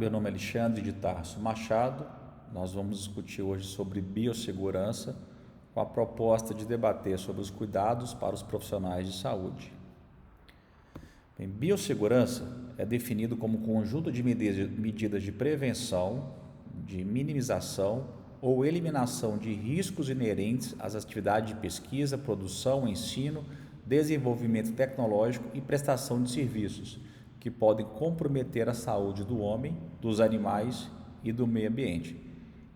Meu nome é Alexandre de Tarso Machado. Nós vamos discutir hoje sobre biossegurança, com a proposta de debater sobre os cuidados para os profissionais de saúde. Bem, biossegurança é definido como conjunto de medidas de prevenção, de minimização ou eliminação de riscos inerentes às atividades de pesquisa, produção, ensino, desenvolvimento tecnológico e prestação de serviços, que podem comprometer a saúde do homem, dos animais e do meio ambiente.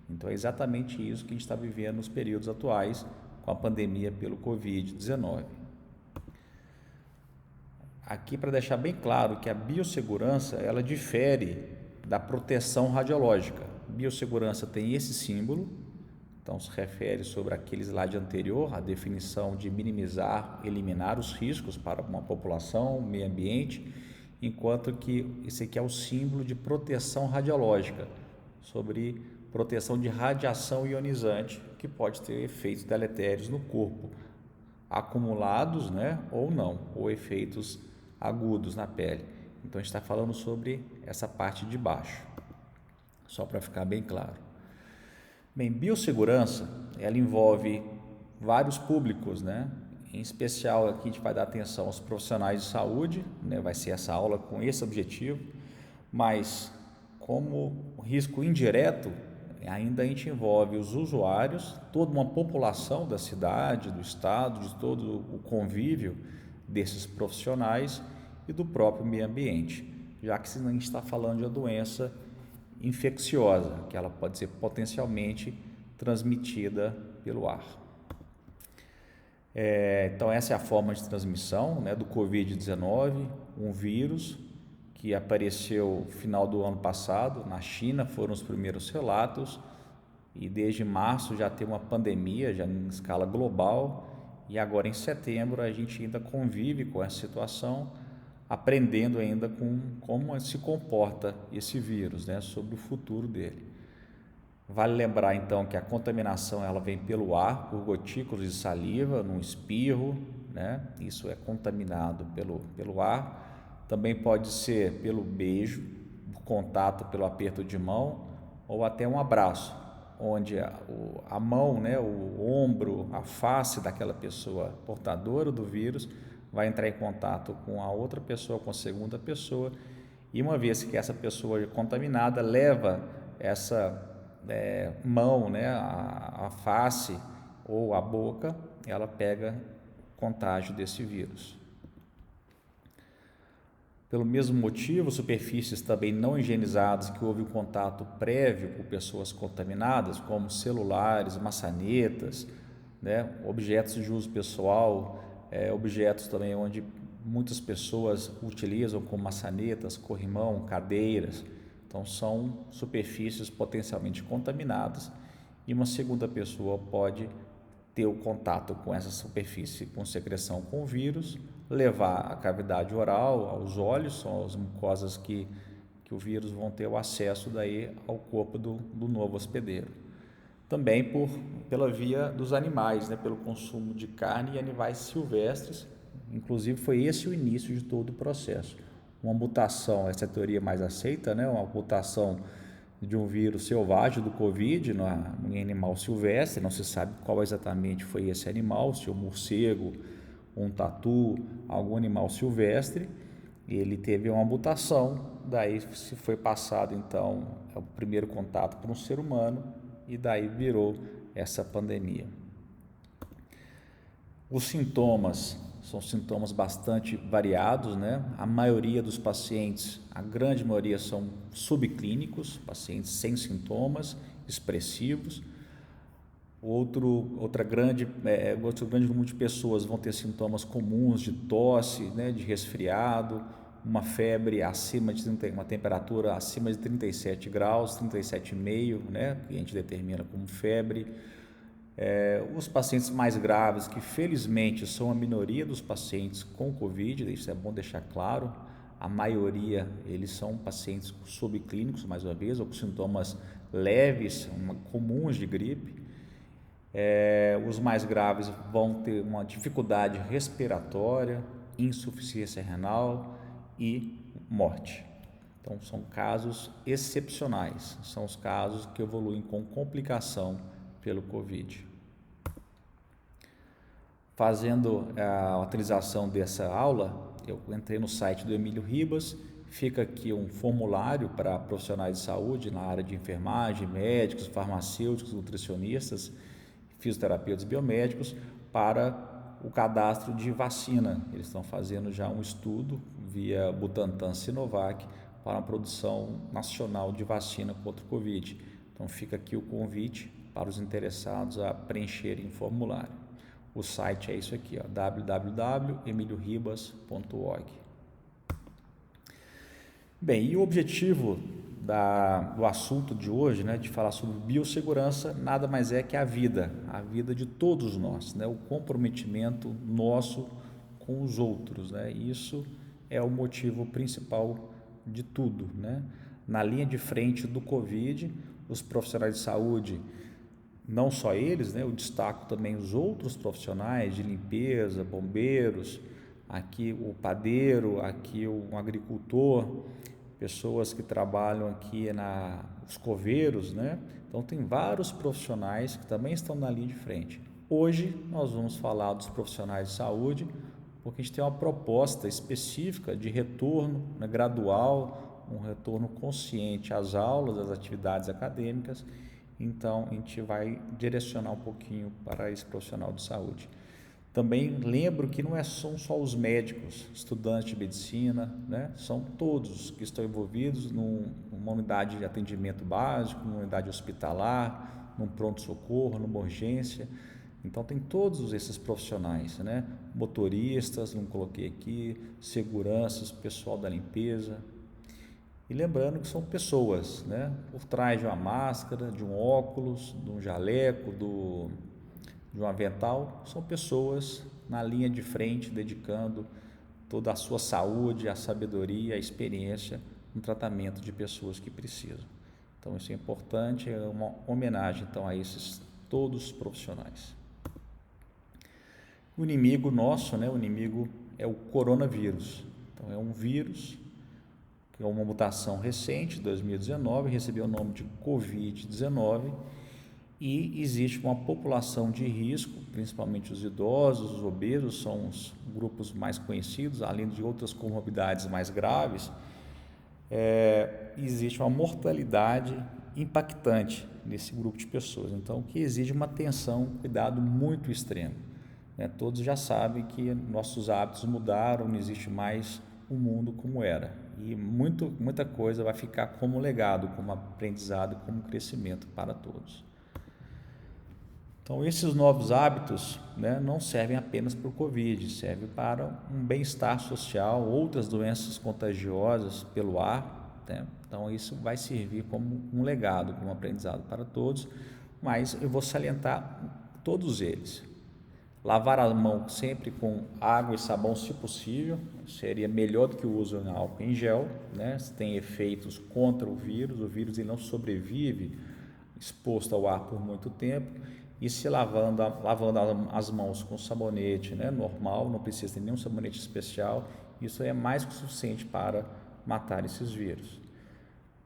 Então é exatamente isso que a gente está vivendo nos períodos atuais com a pandemia pelo Covid-19. Aqui para deixar bem claro que a biossegurança ela difere da proteção radiológica. Biossegurança tem esse símbolo, então se refere sobre aquele slide anterior, a definição de minimizar, eliminar os riscos para uma população, meio ambiente, enquanto que esse aqui é o símbolo de proteção radiológica, sobre proteção de radiação ionizante, que pode ter efeitos deletérios no corpo, acumulados, ou não, ou efeitos agudos na pele. Então a gente está falando sobre essa parte de baixo, só para ficar bem claro. Bem, biossegurança, ela envolve vários públicos, Em especial aqui a gente vai dar atenção aos profissionais de saúde, Vai ser essa aula com esse objetivo, mas como risco indireto, ainda a gente envolve os usuários, toda uma população da cidade, do estado, de todo o convívio desses profissionais e do próprio meio ambiente, já que a gente está falando de uma doença infecciosa, que ela pode ser potencialmente transmitida pelo ar. Então essa é a forma de transmissão do Covid-19, um vírus que apareceu no final do ano passado, na China foram os primeiros relatos, e desde março já tem uma pandemia já em escala global, e agora em setembro a gente ainda convive com essa situação, aprendendo ainda com como se comporta esse vírus, sobre o futuro dele. Vale lembrar então que a contaminação ela vem pelo ar, por gotículas de saliva, num espirro, Isso é contaminado pelo ar. Também pode ser pelo beijo, por contato, pelo aperto de mão ou até um abraço, onde a mão, o ombro, a face daquela pessoa portadora do vírus vai entrar em contato com a outra pessoa, com a segunda pessoa, e uma vez que essa pessoa é contaminada, leva essa mão, a face ou a boca, ela pega contágio desse vírus. Pelo mesmo motivo, superfícies também não higienizadas que houve um contato prévio com pessoas contaminadas, como celulares, maçanetas, objetos de uso pessoal, objetos também onde muitas pessoas utilizam como maçanetas, corrimão, cadeiras. Então são superfícies potencialmente contaminadas e uma segunda pessoa pode ter o contato com essa superfície com secreção com o vírus, levar à cavidade oral, aos olhos, são as mucosas que o vírus vão ter o acesso daí ao corpo do novo hospedeiro. Também pela via dos animais, pelo consumo de carne e animais silvestres, inclusive foi esse o início de todo o processo. Uma mutação, essa é a teoria mais aceita, uma mutação de um vírus selvagem do Covid em animal silvestre, não se sabe qual exatamente foi esse animal, se um morcego, um tatu, algum animal silvestre, ele teve uma mutação, daí se foi passado então o primeiro contato para um ser humano e daí virou essa pandemia. Os sintomas são sintomas bastante variados, A maioria dos pacientes, a grande maioria são subclínicos, pacientes sem sintomas expressivos. Outro grande número de pessoas vão ter sintomas comuns de tosse, de resfriado, uma febre uma temperatura acima de 37 graus, 37,5, que a gente determina como febre. Os pacientes mais graves, que felizmente são a minoria dos pacientes com Covid, isso é bom deixar claro, a maioria eles são pacientes subclínicos, mais uma vez, ou com sintomas leves, comuns de gripe. Os mais graves vão ter uma dificuldade respiratória, insuficiência renal e morte. Então, são casos excepcionais, são os casos que evoluem com complicação pelo Covid. Fazendo a utilização dessa aula, eu entrei no site do Emílio Ribas, fica aqui um formulário para profissionais de saúde na área de enfermagem, médicos, farmacêuticos, nutricionistas, fisioterapeutas biomédicos, para o cadastro de vacina. Eles estão fazendo já um estudo via Butantan Sinovac para a produção nacional de vacina contra o Covid. Então fica aqui o convite para os interessados a preencherem o formulário. O site é isso aqui, www.emilioribas.org. Bem, e o objetivo do assunto de hoje, né, de falar sobre biossegurança, nada mais é que a vida de todos nós, né, o comprometimento nosso com os outros, né, isso é o motivo principal de tudo, né. Na linha de frente do Covid, os profissionais de saúde, não só eles, né, eu destaco também os outros profissionais de limpeza, bombeiros, aqui o padeiro, aqui um agricultor, pessoas que trabalham aqui os coveiros, né? Então tem vários profissionais que também estão na linha de frente. Hoje nós vamos falar dos profissionais de saúde, porque a gente tem uma proposta específica de retorno, né, gradual, um retorno consciente às aulas, às atividades acadêmicas. Então, a gente vai direcionar um pouquinho para esse profissional de saúde. Também lembro que não são só os médicos, estudantes de medicina, né? São todos que estão envolvidos numa unidade de atendimento básico, numa unidade hospitalar, num pronto-socorro, numa urgência. Então, tem todos esses profissionais, né? Motoristas, não coloquei aqui, seguranças, pessoal da limpeza. E lembrando que são pessoas, né? Por trás de uma máscara, de um óculos, de um jaleco, de um avental, são pessoas na linha de frente, dedicando toda a sua saúde, a sabedoria, a experiência no tratamento de pessoas que precisam. Então isso é importante, é uma homenagem então a esses todos profissionais. O inimigo nosso, né? O inimigo é o coronavírus. Então é um vírus que é uma mutação recente, 2019, recebeu o nome de Covid-19 e existe uma população de risco, principalmente os idosos, os obesos, são os grupos mais conhecidos, além de outras comorbidades mais graves, existe uma mortalidade impactante nesse grupo de pessoas, então que exige uma atenção, um cuidado muito extremo. Né? Todos já sabem que nossos hábitos mudaram, não existe mais o mundo como era. E muita coisa vai ficar como legado, como aprendizado, como crescimento para todos. Então, esses novos hábitos, né, não servem apenas para o Covid, servem para um bem-estar social, outras doenças contagiosas pelo ar, né? Então, isso vai servir como um legado, como aprendizado para todos, mas eu vou salientar todos eles. Lavar a mão sempre com água e sabão, se possível, seria melhor do que o uso de álcool em gel, né? Tem efeitos contra o vírus ele não sobrevive exposto ao ar por muito tempo, e se lavando as mãos com sabonete, né, normal, não precisa ter nenhum sabonete especial, isso é mais que suficiente para matar esses vírus.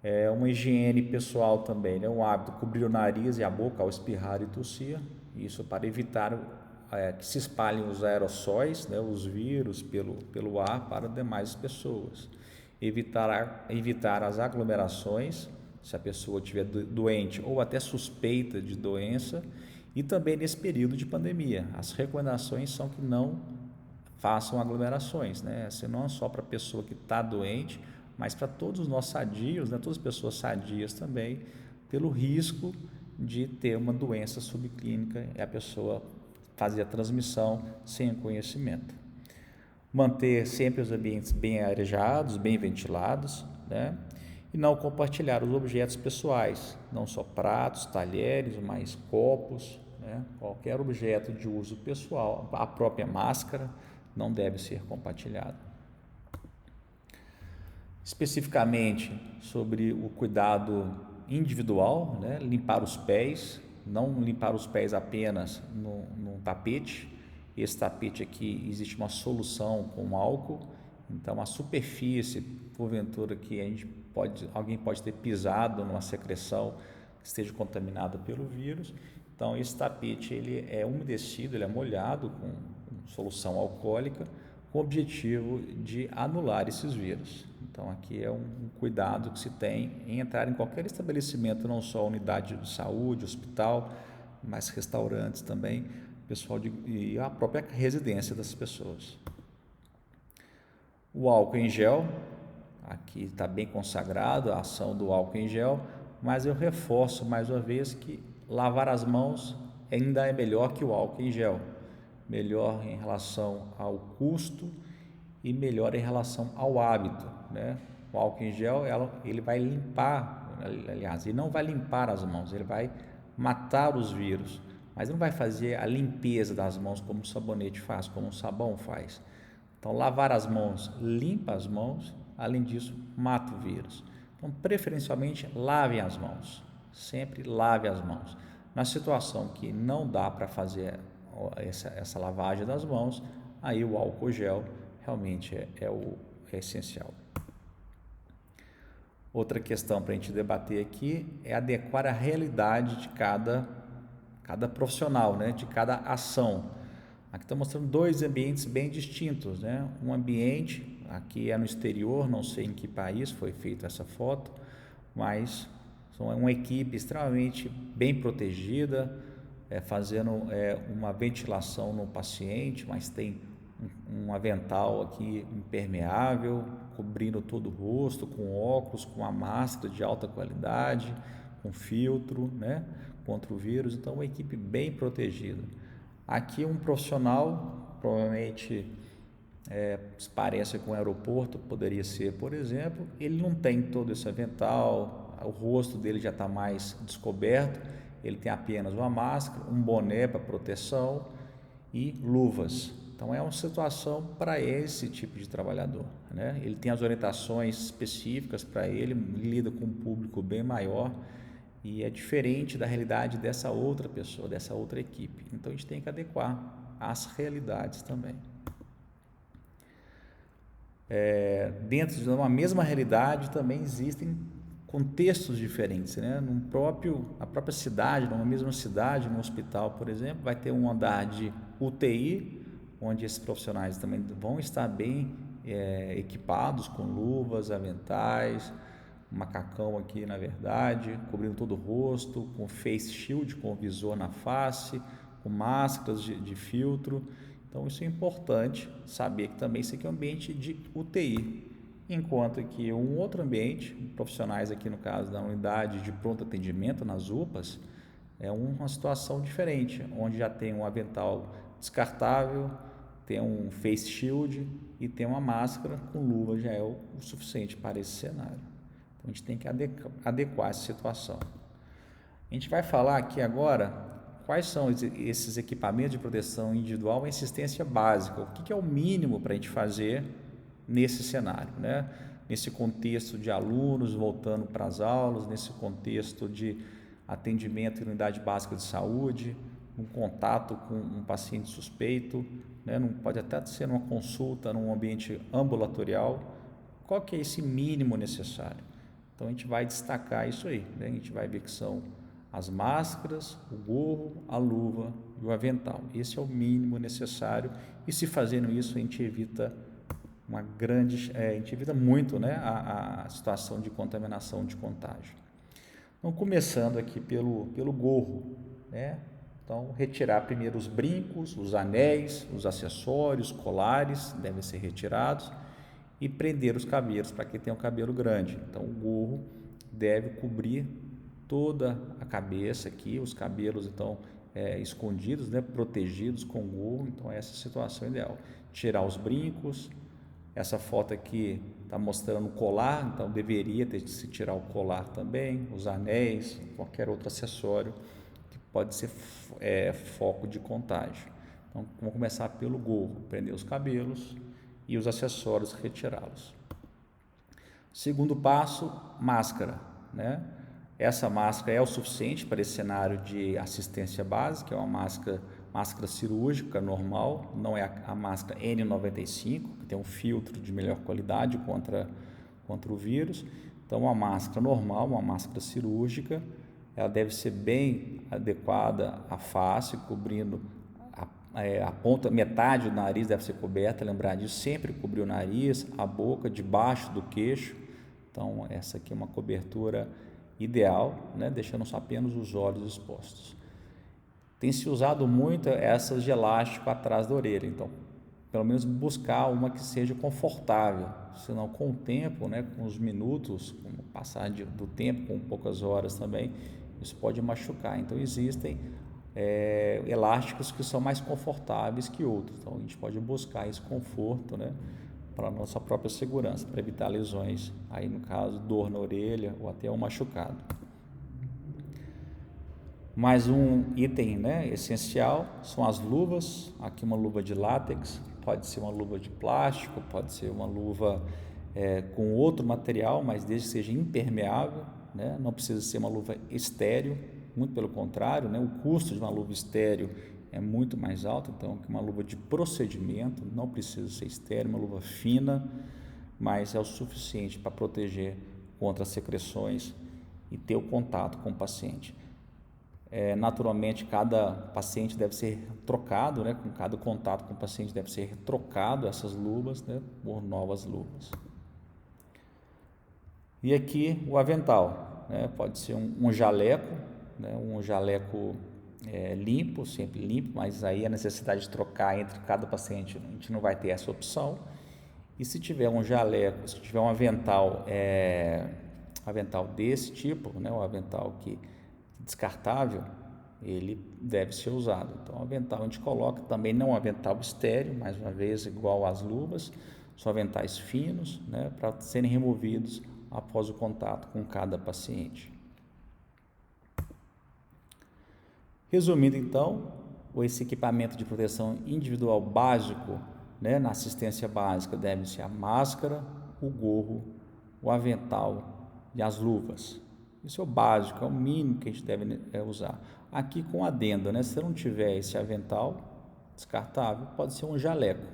É uma higiene pessoal também, né, um hábito cobrir o nariz e a boca ao espirrar e tossir, isso para evitar que se espalhem os aerossóis, né, os vírus pelo ar para demais pessoas. Evitar as aglomerações, se a pessoa estiver doente ou até suspeita de doença, e também nesse período de pandemia. As recomendações são que não façam aglomerações, né? Não é só para a pessoa que está doente, mas para todos nós sadios, né? Todas as pessoas sadias também, pelo risco de ter uma doença subclínica e a pessoa fazer a transmissão sem conhecimento. Manter sempre os ambientes bem arejados, bem ventilados, né? E não compartilhar os objetos pessoais, não só pratos, talheres, mas copos, né? Qualquer objeto de uso pessoal, a própria máscara não deve ser compartilhada. Especificamente sobre o cuidado individual, né? Limpar os pés, não limpar os pés apenas num tapete. Esse tapete aqui existe uma solução com álcool, então a superfície porventura que alguém pode ter pisado numa secreção que esteja contaminada pelo vírus. Então esse tapete ele é umedecido, ele é molhado com solução alcoólica com o objetivo de anular esses vírus. Então aqui é um cuidado que se tem em entrar em qualquer estabelecimento, não só unidade de saúde, hospital, mas restaurantes também, pessoal e a própria residência das pessoas. O álcool em gel, aqui está bem consagrado a ação do álcool em gel, mas eu reforço mais uma vez que lavar as mãos ainda é melhor que o álcool em gel, melhor em relação ao custo e melhor em relação ao hábito, né? O álcool em gel ele vai limpar, aliás, ele não vai limpar as mãos, ele vai matar os vírus, mas não vai fazer a limpeza das mãos como o sabonete faz, como o sabão faz. Então, lavar as mãos limpa as mãos, além disso, mata o vírus. Então, preferencialmente, lavem as mãos, sempre lave as mãos. Na situação que não dá para fazer essa lavagem das mãos, aí o álcool gel realmente é essencial. Outra questão para a gente debater aqui é adequar a realidade de cada profissional, né? De cada ação. Aqui está mostrando dois ambientes bem distintos, né? Um ambiente, aqui é no exterior, não sei em que país foi feita essa foto, mas são uma equipe extremamente bem protegida, fazendo uma ventilação no paciente, mas tem um avental aqui impermeável, cobrindo todo o rosto, com óculos, com a máscara de alta qualidade, com filtro, né, contra o vírus. Então, uma equipe bem protegida. Aqui um profissional, provavelmente se parece com um aeroporto, poderia ser, por exemplo, ele não tem todo esse avental, o rosto dele já está mais descoberto, ele tem apenas uma máscara, um boné para proteção e luvas. Então é uma situação para esse tipo de trabalhador, né? Ele tem as orientações específicas para ele, lida com um público bem maior e é diferente da realidade dessa outra pessoa, dessa outra equipe. Então a gente tem que adequar às realidades também. Dentro de uma mesma realidade também existem contextos diferentes, né? A própria cidade, numa mesma cidade, num hospital, por exemplo, vai ter um andar de UTI, onde esses profissionais também vão estar bem equipados com luvas, aventais, macacão aqui na verdade, cobrindo todo o rosto, com face shield, com visor na face, com máscaras de filtro. Então isso é importante saber que também isso aqui é um ambiente de UTI, enquanto que um outro ambiente, profissionais aqui no caso da unidade de pronto atendimento nas UPAs, é uma situação diferente, onde já tem um avental descartável, tem um face shield e tem uma máscara com luva, já é o suficiente para esse cenário. Então a gente tem que adequar essa situação. A gente vai falar aqui agora quais são esses equipamentos de proteção individual e assistência básica, o que é o mínimo para a gente fazer nesse cenário, né? Nesse contexto de alunos voltando para as aulas, nesse contexto de atendimento em unidade básica de saúde, um contato com um paciente suspeito, né? Não pode até ser uma consulta num ambiente ambulatorial. Qual que é esse mínimo necessário? Então a gente vai destacar isso aí, né? A gente vai ver que são as máscaras, o gorro, a luva e o avental. Esse é o mínimo necessário e se fazendo isso a gente evita a gente evita muito, né, a situação de contaminação, de contágio. Então, começando aqui pelo gorro, né? Então, retirar primeiro os brincos, os anéis, os acessórios, colares devem ser retirados e prender os cabelos para quem tem um cabelo grande. Então, o gorro deve cobrir toda a cabeça aqui, os cabelos então escondidos, né, protegidos com o gorro. Então, essa é a situação ideal. Tirar os brincos. Essa foto aqui está mostrando o colar, então deveria ter de se tirar o colar também, os anéis, qualquer outro acessório que pode ser foco de contágio. Então, vamos começar pelo gorro, prender os cabelos e os acessórios, retirá-los. Segundo passo, máscara, né? Essa máscara é o suficiente para esse cenário de assistência básica, é uma máscara cirúrgica normal, não é a máscara N95, que tem um filtro de melhor qualidade contra contra o vírus. Então, uma máscara normal, uma máscara cirúrgica, ela deve ser bem adequada à face, cobrindo a ponta, metade do nariz deve ser coberta, lembrar disso, sempre cobrir o nariz, a boca, debaixo do queixo. Então, essa aqui é uma cobertura ideal, né, deixando só apenas os olhos expostos. Tem se usado muito essas de elástico atrás da orelha, então, pelo menos buscar uma que seja confortável, senão com o tempo, né, com os minutos, com o passar do tempo, com poucas horas também, isso pode machucar. Então, existem elásticos que são mais confortáveis que outros, então a gente pode buscar esse conforto, né, para a nossa própria segurança, para evitar lesões, aí no caso dor na orelha ou até um machucado. Mais um item, né, essencial são as luvas. Aqui uma luva de látex, pode ser uma luva de plástico, pode ser uma luva com outro material, mas desde que seja impermeável, né, não precisa ser uma luva estéril. Muito pelo contrário, né, o custo de uma luva estéril é muito mais alto, então uma luva de procedimento não precisa ser estéril, uma luva fina, mas é o suficiente para proteger contra as secreções e ter o contato com o paciente. Naturalmente, cada paciente deve ser trocado, né, com cada contato com o paciente deve ser trocado essas luvas, né, por novas luvas. E aqui o avental, né, pode ser um jaleco, né, um jaleco limpo, sempre limpo, mas aí a necessidade de trocar entre cada paciente, a gente não vai ter essa opção. E se tiver um jaleco, se tiver um avental, avental desse tipo, né, um avental descartável, ele deve ser usado. Então, o avental a gente coloca também, não um avental estéreo, mais uma vez igual às luvas, são aventais finos, né, para serem removidos após o contato com cada paciente. Resumindo, então, esse equipamento de proteção individual básico, né, na assistência básica deve ser a máscara, o gorro, o avental e as luvas. Isso é o básico, é o mínimo que a gente deve usar. Aqui com adendo, né, se não tiver esse avental descartável, pode ser um jaleco.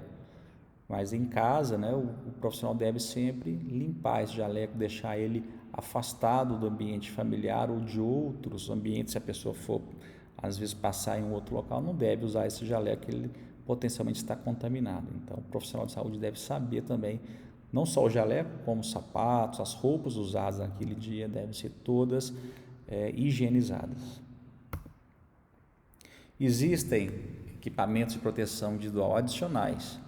Mas em casa, né, o profissional deve sempre limpar esse jaleco, deixar ele afastado do ambiente familiar ou de outros ambientes. Se a pessoa for às vezes passar em um outro local, não deve usar esse jaleco, ele potencialmente está contaminado. Então, o profissional de saúde deve saber também, não só o jaleco, como os sapatos, as roupas usadas naquele dia devem ser todas higienizadas. Existem equipamentos de proteção individual adicionais.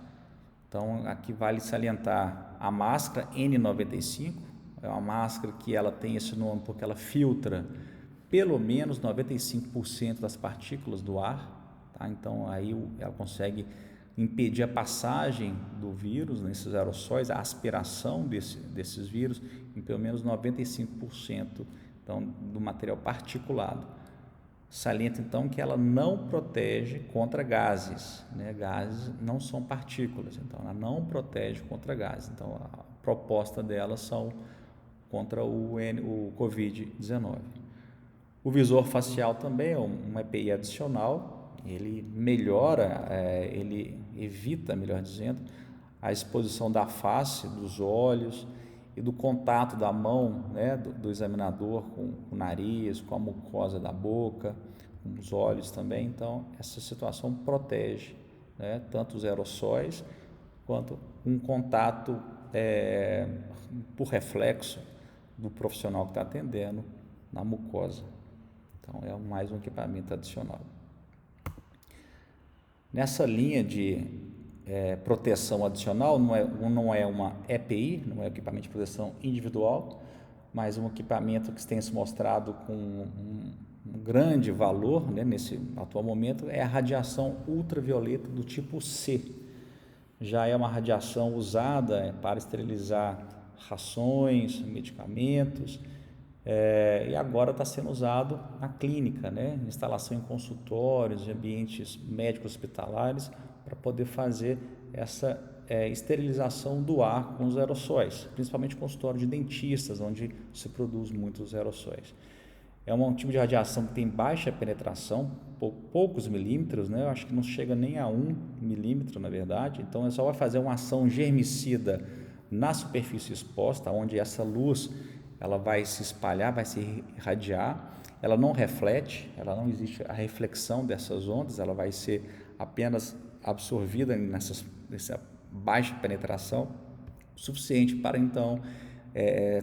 Então, aqui vale salientar a máscara N95, é uma máscara que ela tem esse nome porque ela filtra pelo menos 95% das partículas do ar, tá? Então aí ela consegue impedir a passagem do vírus nesses aerossóis, a aspiração desses vírus em pelo menos 95% então, do material particulado. Salienta então que ela não protege contra gases, né? Gases não são partículas, então ela não protege contra gases. Então a proposta delas são contra o Covid-19. O visor facial também é um EPI adicional, ele melhora, ele evita, melhor dizendo, a exposição da face, dos olhos e do contato da mão, né, do examinador com o nariz, com a mucosa da boca, com os olhos também. Então, essa situação protege, né, tanto os aerossóis quanto um contato por reflexo do profissional que está atendendo na mucosa. Então, é mais um equipamento adicional. Nessa linha de proteção adicional, não é uma EPI, não é equipamento de proteção individual, mas um equipamento que tem se mostrado com um grande valor, né, nesse atual momento, é a radiação ultravioleta do tipo C. Já é uma radiação usada para esterilizar rações, medicamentos, e agora está sendo usado na clínica, né? Instalação em consultórios, em ambientes médicos hospitalares, para poder fazer essa esterilização do ar com os aerossóis, principalmente consultório de dentistas, onde se produz muitos aerossóis. É um tipo de radiação que tem baixa penetração, poucos milímetros, né? Eu acho que não chega nem a 1 milímetro, na verdade. Então, só vai fazer uma ação germicida na superfície exposta, onde essa luz ela vai se espalhar, vai se irradiar, ela não reflete, ela não existe a reflexão dessas ondas, ela vai ser apenas absorvida nessa baixa penetração, suficiente para então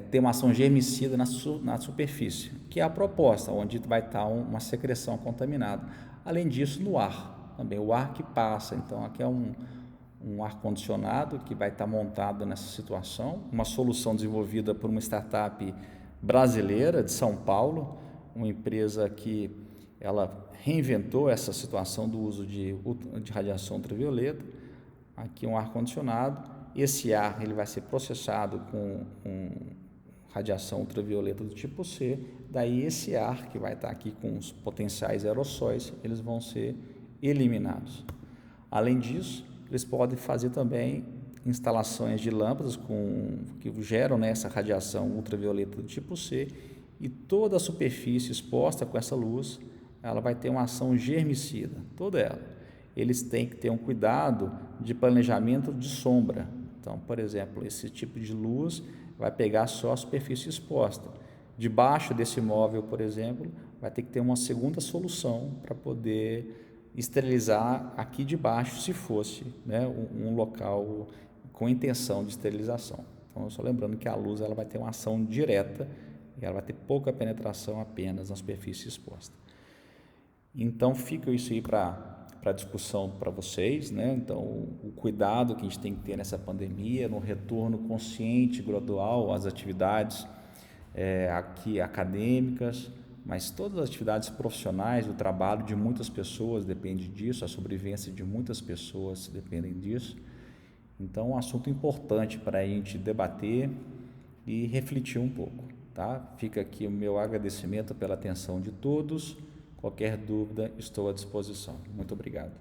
ter uma ação germicida na superfície, que é a proposta, onde vai estar uma secreção contaminada. Além disso, no ar, também o ar que passa, então aqui é um ar-condicionado que vai estar montado nessa situação, uma solução desenvolvida por uma startup brasileira de São Paulo, uma empresa que ela reinventou essa situação do uso de radiação ultravioleta. Aqui um ar-condicionado, esse ar ele vai ser processado com radiação ultravioleta do tipo C, daí esse ar que vai estar aqui com os potenciais aerossóis, eles vão ser eliminados. Além disso, eles podem fazer também instalações de lâmpadas que geram essa radiação ultravioleta do tipo C, e toda a superfície exposta com essa luz, ela vai ter uma ação germicida, toda ela. Eles têm que ter um cuidado de planejamento de sombra. Então, por exemplo, esse tipo de luz vai pegar só a superfície exposta. Debaixo desse móvel, por exemplo, vai ter que ter uma segunda solução para poder esterilizar aqui debaixo, se fosse, né, um local com intenção de esterilização. Então, só lembrando que a luz ela vai ter uma ação direta e ela vai ter pouca penetração apenas na superfície exposta. Então, fica isso aí para discussão para vocês, né? Então, o cuidado que a gente tem que ter nessa pandemia, no retorno consciente, gradual às atividades aqui acadêmicas, mas todas as atividades profissionais, o trabalho de muitas pessoas depende disso, a sobrevivência de muitas pessoas dependem disso. Então, é um assunto importante para a gente debater e refletir um pouco, tá? Fica aqui o meu agradecimento pela atenção de todos. Qualquer dúvida, estou à disposição. Muito obrigado.